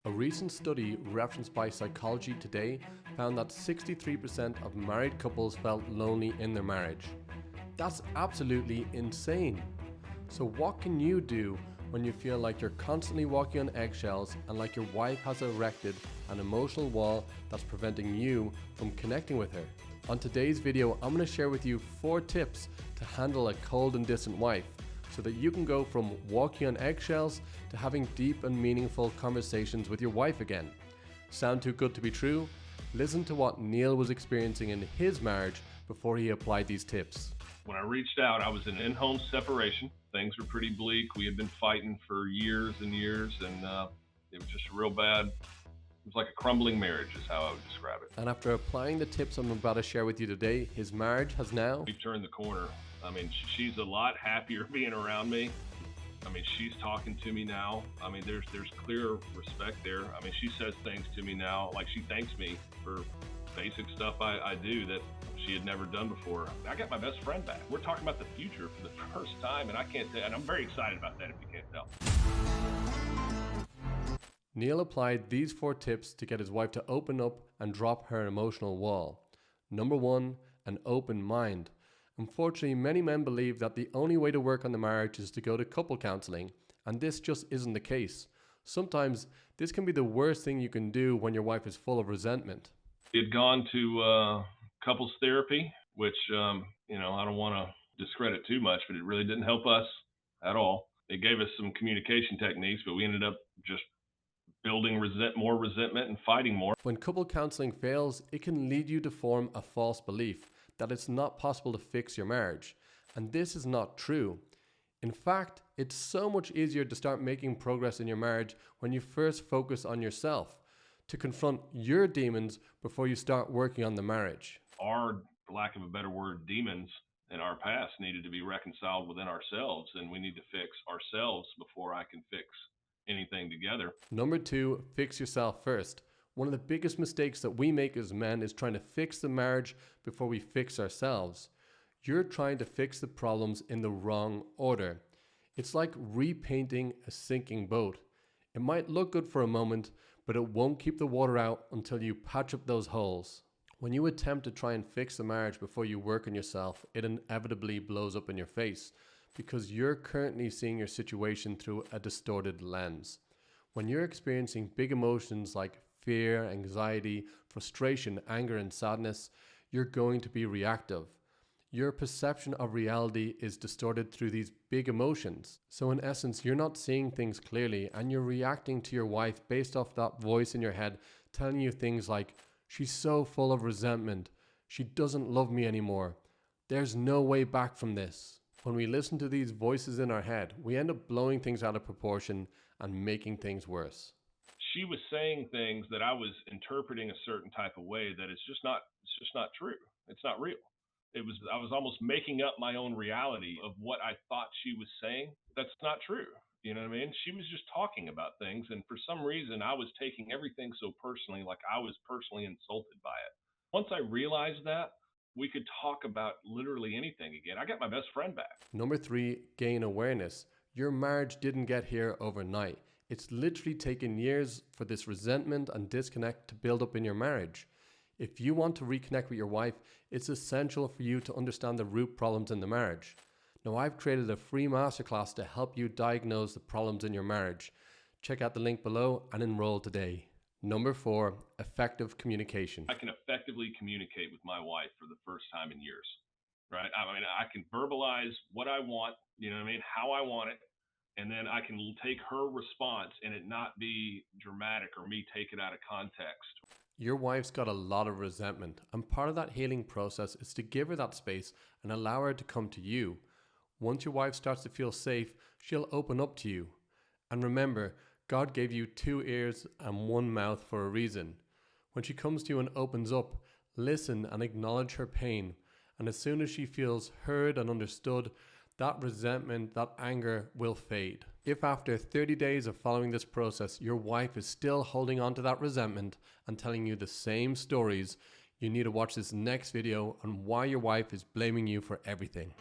A recent study referenced by Psychology Today found that 63% of married couples felt lonely in their marriage. That's absolutely insane. So what can you do when you feel like you're constantly walking on eggshells and like your wife has erected an emotional wall that's preventing you from connecting with her? On today's video, I'm going to share with you 4 tips to handle a cold and distant wife, so that you can go from walking on eggshells to having deep and meaningful conversations with your wife again. Sound too good to be true? Listen to what Neil was experiencing in his marriage before he applied these tips. When I reached out, I was in in-home separation. Things were pretty bleak. We had been fighting for years and years, and it was just real bad. It was like a crumbling marriage is how I would describe it. And after applying the tips I'm about to share with you today, his marriage has now... We've turned the corner. I mean, she's a lot happier being around me. I mean, she's talking to me now. I mean, there's clear respect there. I mean, she says things to me now, like she thanks me for basic stuff I do that she had never done before. I got my best friend back. We're talking about the future for the first time, and and I'm very excited about that, if you can't tell. Neil applied these 4 tips to get his wife to open up and drop her emotional wall. Number 1, an open mind. Unfortunately, many men believe that the only way to work on the marriage is to go to couple counseling, and this just isn't the case. Sometimes this can be the worst thing you can do when your wife is full of resentment. We had gone to couples therapy, which, I don't want to discredit too much, but it really didn't help us at all. It gave us some communication techniques, but we ended up just building more resentment and fighting more. When couple counseling fails, it can lead you to form a false belief that it's not possible to fix your marriage. And this is not true. In fact, it's so much easier to start making progress in your marriage when you first focus on yourself, to confront your demons before you start working on the marriage. Our, for lack of a better word, demons in our past needed to be reconciled within ourselves, and we need to fix ourselves before I can fix anything together. Number 2, fix yourself first. One of the biggest mistakes that we make as men is trying to fix the marriage before we fix ourselves. You're trying to fix the problems in the wrong order. It's like repainting a sinking boat. It might look good for a moment, but it won't keep the water out until you patch up those holes. When you attempt to try and fix the marriage before you work on yourself, it inevitably blows up in your face, because you're currently seeing your situation through a distorted lens. When you're experiencing big emotions like fear, anxiety, frustration, anger, and sadness, you're going to be reactive. Your perception of reality is distorted through these big emotions. So in essence, you're not seeing things clearly, and you're reacting to your wife based off that voice in your head telling you things like, she's so full of resentment, she doesn't love me anymore, there's no way back from this. When we listen to these voices in our head, we end up blowing things out of proportion and making things worse. She was saying things that I was interpreting a certain type of way that it's just not true. It's not real. I was almost making up my own reality of what I thought she was saying. That's not true. You know what I mean? She was just talking about things, and for some reason I was taking everything so personally, like I was personally insulted by it. Once I realized that, we could talk about literally anything again. I got my best friend back. Number 3, gain awareness. Your marriage didn't get here overnight. It's literally taken years for this resentment and disconnect to build up in your marriage. If you want to reconnect with your wife, it's essential for you to understand the root problems in the marriage. Now, I've created a free masterclass to help you diagnose the problems in your marriage. Check out the link below and enroll today. Number 4, effective communication. I can effectively communicate with my wife for the first time in years, right? I mean, I can verbalize what I want, how I want it. And then I can take her response and it not be dramatic or me take it out of context. Your wife's got a lot of resentment, and part of that healing process is to give her that space and allow her to come to you. Once your wife starts to feel safe, she'll open up to you. And remember, God gave you 2 ears and 1 mouth for a reason. When she comes to you and opens up, listen and acknowledge her pain. And as soon as she feels heard and understood, that resentment, that anger will fade. If after 30 days of following this process, your wife is still holding on to that resentment and telling you the same stories, you need to watch this next video on why your wife is blaming you for everything.